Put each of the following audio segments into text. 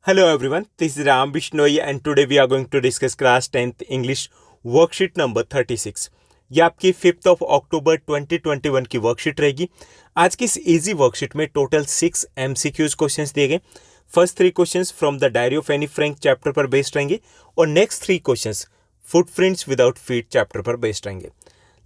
Hello everyone, this is Ram Bishnoi and today we are going to discuss class 10th English worksheet number 36। ये आपकी 5th of October 2021 की worksheet रहेगी। आज की इस easy worksheet में टोटल 6 MCQs क्वेश्चंस दिए गए। First 3 questions from the diary of Anne Frank chapter पर बेस्ड रहेंगे और next 3 questions footprints without feet chapter पर बेस्ड रहेंगे।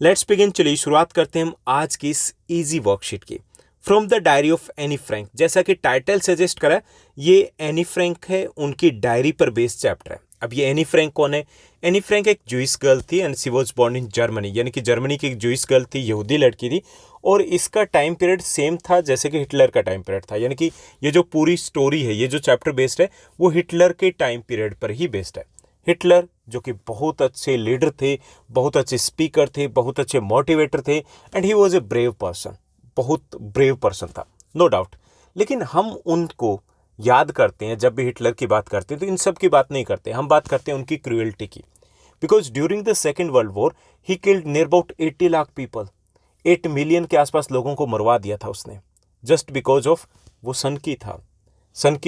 Let's begin. चलिए शुरुआत करते हैं हम आज की इस इजी वर्कशीट की। From the diary of Anne Frank, जैसा कि टाइटल सजेस्ट करा, ये एनी फ्रैंक है, उनकी डायरी पर बेस्ड चैप्टर है। अब ये एनी फ्रैंक कौन है? एनी फ्रैंक एक जूइश गर्ल थी and she was born in Germany, यानी कि जर्मनी की एक जूइश गर्ल थी, यहूदी लड़की थी। और इसका टाइम पीरियड सेम था जैसे कि हिटलर का टाइम पीरियड था, यानी कि ये जो पूरी स्टोरी है, ये जो चैप्टर बेस्ड है, वो हिटलर के टाइम पीरियड पर ही बेस्ड है। हिटलर जो कि बहुत अच्छे लीडर थे, बहुत अच्छे स्पीकर थे, बहुत अच्छे मोटिवेटर थे and he was a brave person, बहुत ब्रेव पर्सन था, नो डाउट। लेकिन हम उनको याद करते हैं जब भी हिटलर की बात करते हैं तो इन सब की बात नहीं करते, हम बात करते हैं उनकी क्रूएल्टी की। Because during the second world war he killed near about 80 lakh people, 8 million के आसपास लोगों को मरवा दिया था उसने, जस्ट बिकॉज ऑफ वो सन की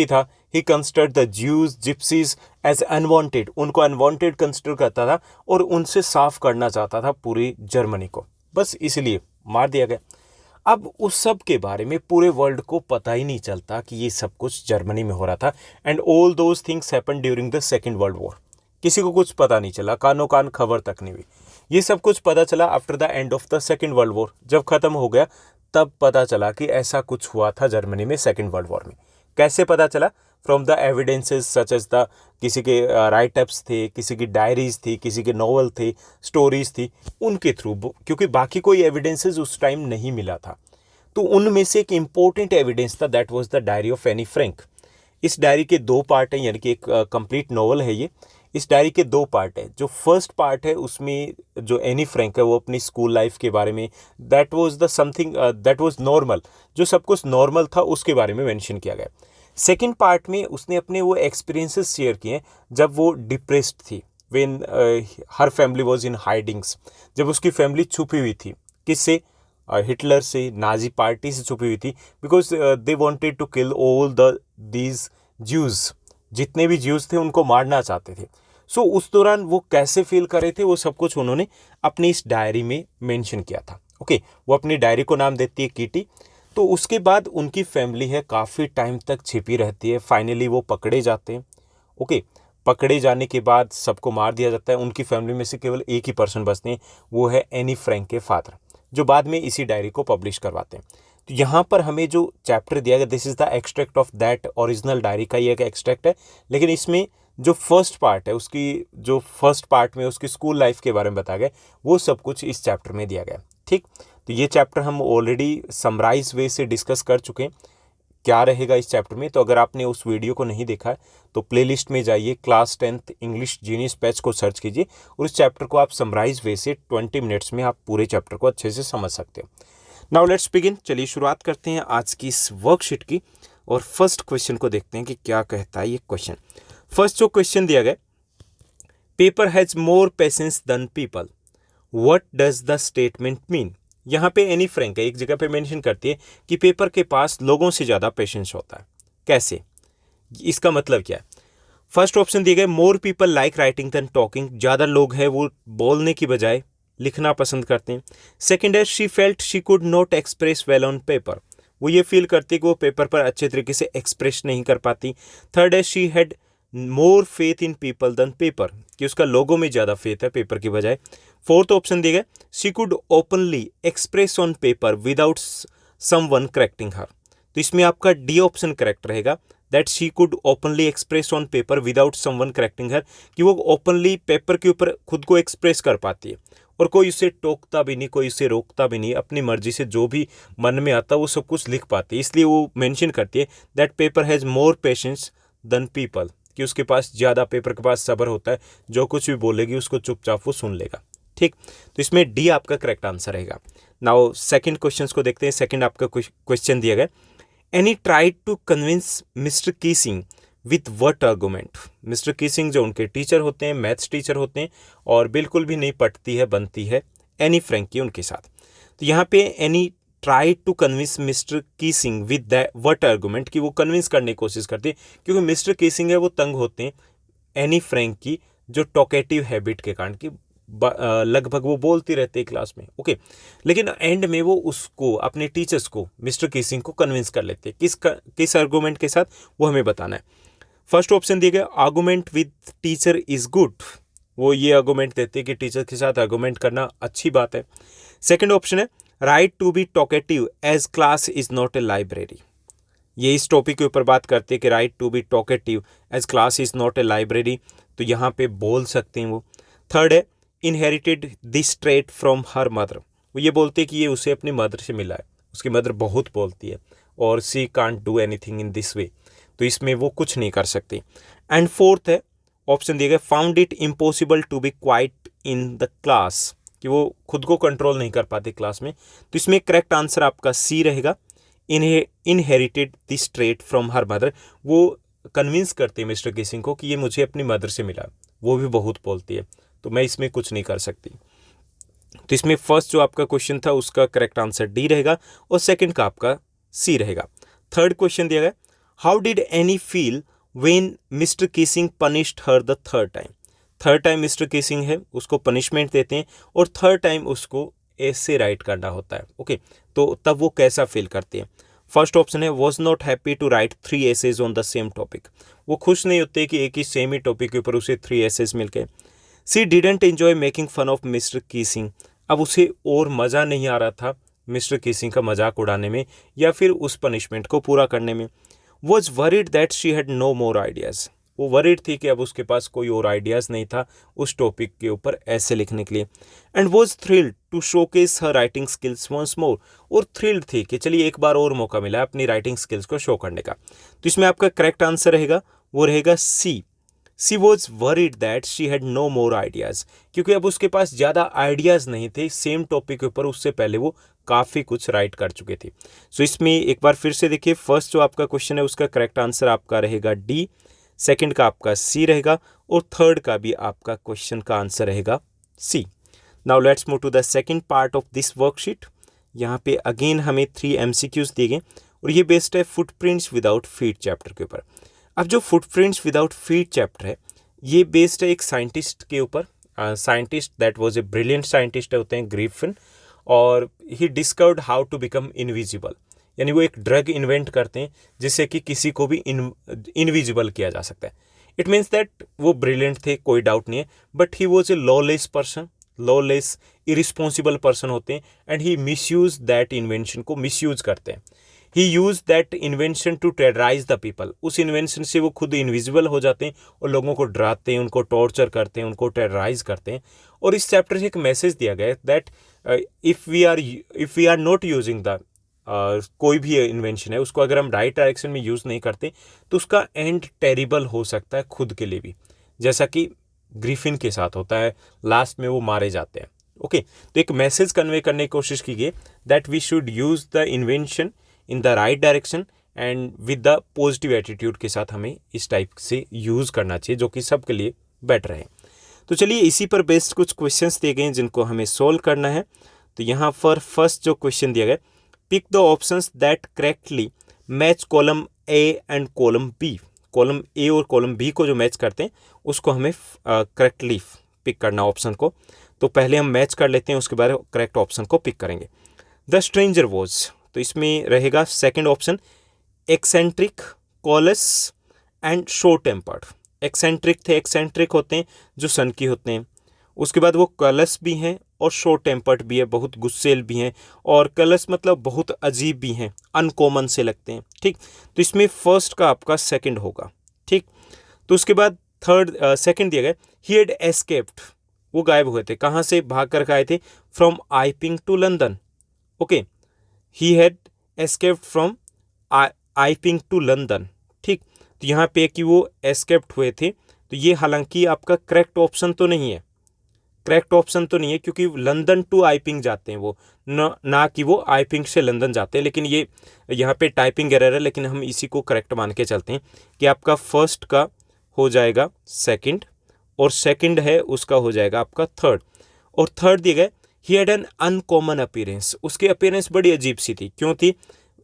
था। He considered the Jews gypsies as unwanted, उनको अनवांटेड कंसिडर करता था और उनसे साफ करना चाहता था पूरी जर्मनी को, बस इसलिए मार दिया गया। अब उस सब के बारे में पूरे वर्ल्ड को पता ही नहीं चलता कि ये सब कुछ जर्मनी में हो रहा था and all those things happen during the second world war. किसी को कुछ पता नहीं चला, कानो कान खबर तक नहीं हुई। ये सब कुछ पता चला after the end of the second world war, जब खत्म हो गया तब पता चला कि ऐसा कुछ हुआ था जर्मनी में सेकेंड वर्ल्ड वॉर में। कैसे पता चला? From the evidences such as the, किसी के राइटअप्स थे, किसी की डायरीज थी, किसी के नॉवल थे, स्टोरीज थी, उनके थ्रू, क्योंकि बाकी कोई एविडेंसेस उस टाइम नहीं मिला था। तो उनमें से एक इम्पोर्टेंट एविडेंस था, that was the diary of Anne Frank. इस डायरी के 2 पार्ट हैं, यानी कि एक कंप्लीट नॉवल है ये। इस डायरी के 2 पार्ट है। जो फर्स्ट पार्ट है उसमें जो एनी फ्रैंक है वो अपनी स्कूल लाइफ के बारे में, that was the something that was normal, जो सब कुछ नॉर्मल था उसके बारे में मेंशन किया गया। सेकेंड पार्ट में उसने अपने वो एक्सपीरियंसेस शेयर किए जब वो डिप्रेस्ड थी, when her family was in hidings, जब उसकी फैमिली छुपी हुई थी। किससे? हिटलर से, नाजी पार्टी से छुपी हुई थी। Because they wanted to kill all the these Jews, जितने भी ज्यूज थे उनको मारना चाहते थे। सो उस दौरान वो कैसे फील कर रहे थे वो सब कुछ उन्होंने अपनी इस डायरी में मेंशन किया था। ओके, वो अपनी डायरी को नाम देती है कीटी। तो उसके बाद उनकी फैमिली है काफ़ी टाइम तक छिपी रहती है, फाइनली वो पकड़े जाते हैं। ओके, पकड़े जाने के बाद सबको मार दिया जाता है। उनकी फैमिली में से केवल एक ही पर्सन बचते हैं, वो है एनी फ्रैंक के फादर, जो बाद में इसी डायरी को पब्लिश करवाते हैं। तो यहाँ पर हमें जो चैप्टर दिया गया, this is the extract of that original diary का ये एक एक्सट्रैक्ट है। लेकिन इसमें जो फर्स्ट पार्ट है, उसकी जो फर्स्ट पार्ट में उसकी स्कूल लाइफ के बारे में बताया गया, वो सब कुछ इस चैप्टर में दिया गया। ठीक, तो ये चैप्टर हम ऑलरेडी समराइज वे से डिस्कस कर चुके हैं क्या रहेगा इस चैप्टर में। तो अगर आपने उस वीडियो को नहीं देखा है तो प्लेलिस्ट में जाइए, class 10th English genius batch को सर्च कीजिए और इस चैप्टर को आप समराइज वे से 20 मिनट्स में आप पूरे चैप्टर को अच्छे से समझ सकते हो। Now let's begin. चलिए शुरुआत करते हैं आज की इस वर्कशीट की और फर्स्ट क्वेश्चन को देखते हैं कि क्या कहता है ये क्वेश्चन। फर्स्ट जो क्वेश्चन दिया गया, paper has more patience than people, what does the statement mean. यहाँ पे एनी फ्रैंक है, एक जगह पे मेंशन करती है कि पेपर के पास लोगों से ज़्यादा पेशेंस होता है। कैसे? इसका मतलब क्या है? फर्स्ट ऑप्शन दिए गए, more people like writing than talking, ज़्यादा लोग हैं वो बोलने की बजाय लिखना पसंद करते हैं। सेकेंड है, she felt she could not express well on paper, वो ये फील करती है कि वो पेपर पर अच्छे तरीके से एक्सप्रेस नहीं कर पाती। थर्ड है, she had more faith in people than paper, कि उसका लोगों में ज़्यादा फेथ है पेपर की बजाय। फोर्थ ऑप्शन दिया गया, she could openly express on paper without someone correcting her, तो इसमें आपका डी ऑप्शन करेक्ट रहेगा, that she could openly express on paper without someone correcting her, कि वो ओपनली पेपर के ऊपर खुद को एक्सप्रेस कर पाती है और कोई उसे टोकता भी नहीं, कोई उसे रोकता भी नहीं, अपनी मर्जी से जो भी मन में आता वो सब कुछ लिख पाती है। इसलिए वो मेंशन करती है that paper has more patience than people, कि उसके पास ज़्यादा, पेपर के पास सब्र होता है, जो कुछ भी बोलेगी उसको चुपचाप वो सुन लेगा। ठीक, तो इसमें डी आपका करेक्ट आंसर रहेगा। नाउ सेकंड क्वेश्चन को देखते हैं। सेकंड आपका क्वेश्चन दिया गया, Anne tried to convince Mister Keesing with what argument. Mister Keesing जो उनके टीचर होते हैं, मैथ्स टीचर होते हैं, और बिल्कुल भी नहीं पटती है बनती है एनी फ्रैंक की उनके साथ। तो यहाँ पे Anne try to convince Mister Keesing with that what argument, कि वो कन्विंस करने की कोशिश करती है, क्योंकि मिस्टर कीसिंग है वो तंग होते हैं एनी फ्रैंक की जो टॉकेटिव हैबिट के कारण, कि लगभग वो बोलती रहती है क्लास में। ओके, लेकिन एंड में वो उसको, अपने टीचर्स को, मिस्टर कीसिंग को कन्विंस कर लेते हैं। किस आर्गूमेंट के साथ, वो हमें बताना है। फर्स्ट ऑप्शन दिया गया argument with teacher is good, वो ये आर्गूमेंट देते हैं कि टीचर के साथ आर्गूमेंट करना अच्छी बात है। सेकंड ऑप्शन है right to be talkative as class is not a library, ये इस टॉपिक के ऊपर बात करते हैं कि right to be talkative as class is not a library, तो यहाँ पे बोल सकते हैं वो। थर्ड है inherited this trait from her mother, वो ये बोलते हैं कि ये उसे अपनी मदर से मिला है, उसकी मदर बहुत बोलती है और she can't do anything in this way, तो इसमें वो कुछ नहीं कर सकती। एंड फोर्थ है ऑप्शन दिया गया found it impossible to be quite in the class, कि वो खुद को कंट्रोल नहीं कर पाते क्लास में, तो इसमें करेक्ट आंसर आपका सी रहेगा, inherited this trait from her mother, वो कन्विंस करते हैं मिस्टर कीसिंग को कि ये मुझे अपनी मदर से मिला, वो भी बहुत बोलती है, तो मैं इसमें कुछ नहीं कर सकती। तो इसमें फर्स्ट जो आपका क्वेश्चन था उसका करेक्ट आंसर डी रहेगा और सेकंड का आपका सी रहेगा। थर्ड क्वेश्चन दिया गया how did Anne feel when Mister Keesing punished her the third time, third time Mister Keesing है उसको पनिशमेंट देते हैं और थर्ड टाइम उसको ऐसे राइट करना होता है। ओके, तो तब वो कैसा फील करते हैं। फर्स्ट ऑप्शन है was not happy to write 3 essays on the same topic, वो खुश नहीं होते कि एक ही सेम ही टॉपिक के ऊपर उसे 3 एसेज मिल गए। She didn't enjoy making fun of Mr Keesing, अब उसे और मज़ा नहीं आ रहा था मिस्टर कीसिंग का मजाक उड़ाने में या फिर उस पनिशमेंट को पूरा करने में। Was worried that she had no more ideas, वो वरीड थी कि अब उसके पास कोई और आइडियाज़ नहीं था उस टॉपिक के ऊपर ऐसे लिखने के लिए। And was thrilled to showcase her writing skills once more, और थ्रिल्ड थी कि चलिए एक बार और मौका मिला अपनी राइटिंग स्किल्स को शो करने का। तो इसमें आपका करेक्ट आंसर रहेगा वो रहेगा C, she was worried that she had no more ideas, क्योंकि अब उसके पास ज़्यादा आइडियाज़ नहीं थे सेम टॉपिक के ऊपर, उससे पहले वो काफ़ी कुछ राइट कर चुके थे। सो इसमें एक बार फिर से देखिए, फर्स्ट जो आपका क्वेश्चन है उसका करेक्ट आंसर आपका रहेगा डी, सेकंड का आपका सी रहेगा और थर्ड का भी आपका क्वेश्चन का आंसर रहेगा C. Now let's move to the second part of this worksheet. यहाँ पे अगेन हमें 3 MCQs दिए गए और ये बेस्ड है फुटप्रिंट्स विदाउट फीट चैप्टर के ऊपर। अब जो फुटप्रिंट्स विदाउट फीट चैप्टर है ये बेस्ड है एक साइंटिस्ट के ऊपर, scientist that was a brilliant scientist होते हैं ग्रिफिन, और he discovered how to become invisible, यानी वो एक ड्रग इन्वेंट करते हैं जिससे कि किसी को भी इनविजिबल किया जा सकता है। इट मीन्स दैट वो ब्रिलियंट थे, कोई डाउट नहीं है, but he was a lawless person, lawless irresponsible person होते हैं and he misuse that invention को मिसयूज करते हैं। He use that invention to terrorize the people, उस इन्वेंशन से वो खुद इनविजिबल हो जाते हैं और लोगों को डराते हैं, उनको टॉर्चर करते हैं, उनको टेरराइज करते हैं। और इस चैप्टर से एक मैसेज दिया गया है that if we are not using the कोई भी इन्वेंशन है उसको अगर हम राइट डायरेक्शन में यूज़ नहीं करते तो उसका एंड टेरिबल हो सकता है खुद के लिए भी, जैसा कि ग्रिफिन के साथ होता है, लास्ट में वो मारे जाते हैं। ओके, तो एक मैसेज कन्वे करने की कोशिश की गई that we should use the invention in the right direction and with the positive attitude के साथ हमें इस टाइप से यूज़ करना चाहिए जो कि सबके लिए बेटर है। तो चलिए इसी पर बेस्ड कुछ क्वेश्चंस दिए गए हैं जिनको हमें सोल्व करना है। तो यहाँ पर फर्स्ट जो क्वेश्चन दिया गया, pick the options that correctly match column A and column B, column A और कॉलम बी को जो मैच करते हैं उसको हमें करेक्टली पिक करना ऑप्शन को। तो पहले हम मैच कर लेते हैं, उसके बाद करेक्ट ऑप्शन को पिक करेंगे। द स्ट्रेंजर वॉज, तो इसमें रहेगा second option eccentric, callous and short tempered. Eccentric थे, एक्सेंट्रिक होते हैं जो सनकी होते हैं, उसके बाद वो कलस भी हैं और शॉर्ट टेम्पर्ड भी है, बहुत गुस्सेल भी हैं, और कलस मतलब बहुत अजीब भी हैं, अनकॉमन से लगते हैं। ठीक, तो इसमें फर्स्ट का आपका सेकंड होगा। ठीक, तो उसके बाद थर्ड सेकंड दिया गया ही हैड एस्केप्ड, वो गायब हुए थे, कहाँ से भाग कर आए थे, from Iping to London. Okay, he had escaped from Iping to London. ठीक, तो यहाँ पे कि वो एस्केप्ड हुए थे, तो ये हालांकि आपका करेक्ट ऑप्शन तो नहीं है, करेक्ट ऑप्शन तो नहीं है क्योंकि लंदन टू आइपिंग जाते हैं वो, ना कि वो आइपिंग से लंदन जाते हैं। लेकिन ये यहाँ पे टाइपिंग एरर है, लेकिन हम इसी को करेक्ट मान के चलते हैं कि आपका फर्स्ट का हो जाएगा सेकंड और सेकंड है उसका हो जाएगा आपका थर्ड। और थर्ड दिया गया he had an uncommon appearance, उसकी अपीयरेंस बड़ी अजीब सी थी, क्यों थी?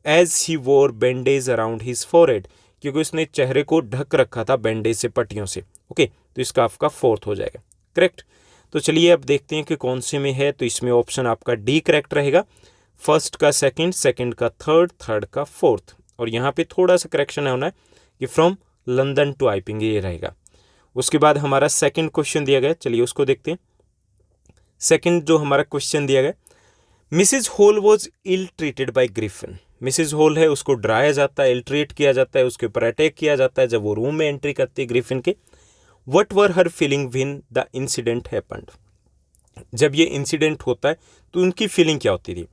एज ही वोर बैंडेज अराउंड हिज फॉरहेड, क्योंकि उसने चेहरे को ढक रखा था बैंडेज से, पट्टियों से। ओके, तो इसका आपका फोर्थ हो जाएगा करेक्ट। तो चलिए अब देखते हैं कि कौन से में है। तो इसमें ऑप्शन आपका डी करेक्ट रहेगा, फर्स्ट का सेकंड, सेकंड का थर्ड, थर्ड का फोर्थ। और यहाँ पे थोड़ा सा करेक्शन होना है कि फ्रॉम लंदन टू आइपिंग, ये रहेगा। उसके बाद हमारा सेकंड क्वेश्चन दिया गया, चलिए उसको देखते हैं। सेकंड जो हमारा क्वेश्चन दिया गया, Mrs Hall was ill treated by Griffin. Mrs Hall है, उसको डराया जाता है, इल ट्रीट किया जाता है, उसके ऊपर अटैक किया जाता है जब वो रूम में एंट्री करती है ग्रिफिन के। What were her feeling when the incident happened, जब ये इंसिडेंट होता है तो उनकी फीलिंग क्या होती थी,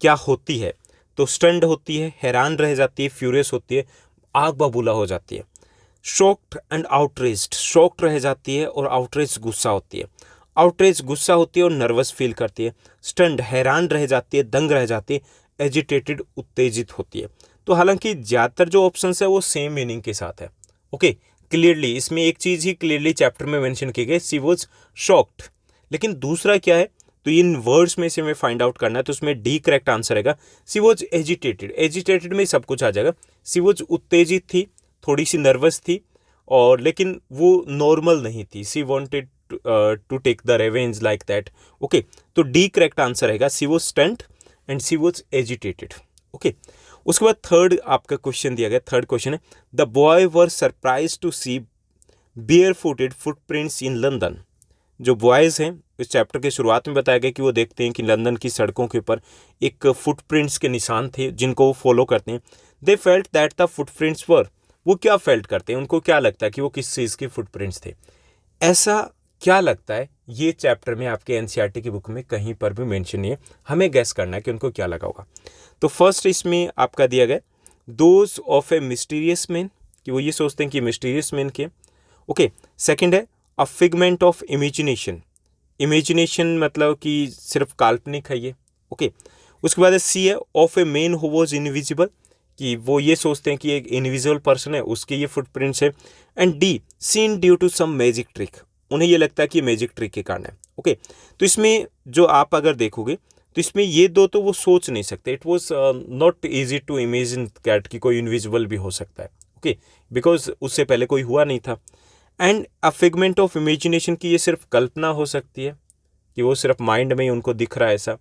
क्या होती है? तो स्टन्ड होती है, हैरान रह जाती है, फ्यूरियस होती है, आग बबूला हो जाती है। शॉक्ड एंड आउटरेज्ड, शॉक्ड रह जाती है और आउटरेज गुस्सा होती है। आउटरेज गुस्सा होती है और नर्वस फील करती है। स्टन्ड हैरान रह जाती है, दंग रह जाती है। एजिटेटेड उत्तेजित होती है। तो हालांकि ज़्यादातर जो ऑप्शन है वो सेम मीनिंग के साथ है। ओके, क्लियरली इसमें एक चीज़ ही क्लियरली चैप्टर में मेंशन की गई, सी वॉज शॉक्ड। लेकिन दूसरा क्या है, तो इन वर्ड्स में से हमें फाइंड आउट करना है, तो उसमें डी करेक्ट आंसर रहेगा। सी वॉज एजिटेटेड, एजिटेटेड में सब कुछ आ जाएगा। सी वॉज उत्तेजित थी, थोड़ी सी नर्वस थी, और लेकिन वो नॉर्मल नहीं थी। She wanted to take the revenge like that. Okay, तो डी करेक्ट आंसर रहेगा, she was stunned and she was agitated. Okay, उसके बाद थर्ड आपका क्वेश्चन दिया गया, थर्ड क्वेश्चन है, the boy were surprised to see bare footed footprints in London. जो boys हैं, इस चैप्टर के शुरुआत में बताया गया कि वो देखते हैं कि लंदन की सड़कों के ऊपर एक फुटप्रिंट्स के निशान थे जिनको वो फॉलो करते हैं। They felt that the footprints were, वो क्या फेल्ट करते हैं, उनको क्या लगता है कि वो किस चीज़ के फुटप्रिंट्स थे, ऐसा क्या लगता है? ये चैप्टर में आपके एनसीईआरटी की बुक में कहीं पर भी मेंशन नहीं है, हमें गैस करना है कि उनको क्या लगा होगा। तो फर्स्ट इसमें आपका दिया गया those of A mysterious man, कि वो ये सोचते हैं कि मिस्टीरियस मैन के। ओके, सेकंड है अ फिगमेंट ऑफ इमेजिनेशन, इमेजिनेशन मतलब कि सिर्फ काल्पनिक है ये। ओके, उसके बाद सी है of a man who was invisible, कि वो ये सोचते हैं कि एक इनविजिबल पर्सन है, उसके ये फुटप्रिंट्स है। And D seen due to some magic trick, उन्हें ये लगता है कि मैजिक ट्रिक के कारण है। ओके, तो इसमें जो आप अगर देखोगे तो इसमें ये दो तो वो सोच नहीं सकते, it was not easy to imagine that कि कोई इनविजिबल भी हो सकता है। ओके, बिकॉज उससे पहले कोई हुआ नहीं था। And a figment of imagination की ये सिर्फ कल्पना हो सकती है, कि वो सिर्फ माइंड में ही उनको दिख रहा है,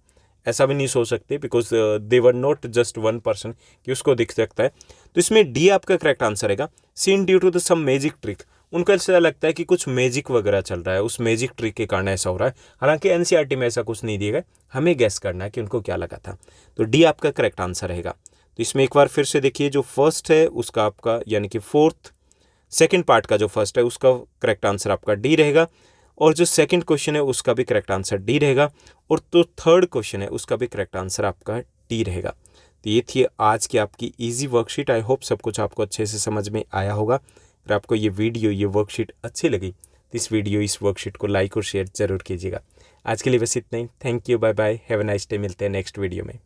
ऐसा भी नहीं सोच सकते, because they were not just one person कि उसको दिख सकता है। तो इसमें डी आपका करेक्ट आंसर रहेगा, seen due to the some magic trick, उनको ऐसा लगता है कि कुछ मैजिक वगैरह चल रहा है, उस मैजिक ट्रिक के कारण ऐसा हो रहा है। हालांकि एनसीईआरटी में ऐसा कुछ नहीं दिया गया, हमें गैस करना है कि उनको क्या लगा था। तो डी आपका करेक्ट आंसर रहेगा। तो इसमें एक बार फिर से देखिए, जो फर्स्ट है उसका आपका यानी कि फोर्थ सेकंड पार्ट का जो फर्स्ट है उसका करेक्ट आंसर आपका डी रहेगा, और जो सेकंड क्वेश्चन है उसका भी करेक्ट आंसर डी रहेगा, और तो थर्ड क्वेश्चन है उसका भी करेक्ट आंसर आपका डी रहेगा। तो ये थी आज की आपकी इजी वर्कशीट। आई होप सब कुछ आपको अच्छे से समझ में आया होगा। अगर आपको ये वीडियो, ये वर्कशीट अच्छी लगी तो इस वर्कशीट को लाइक और शेयर ज़रूर कीजिएगा। आज के लिए बस इतना ही। Thank you, bye bye, have a nice day. मिलते हैं नेक्स्ट वीडियो में।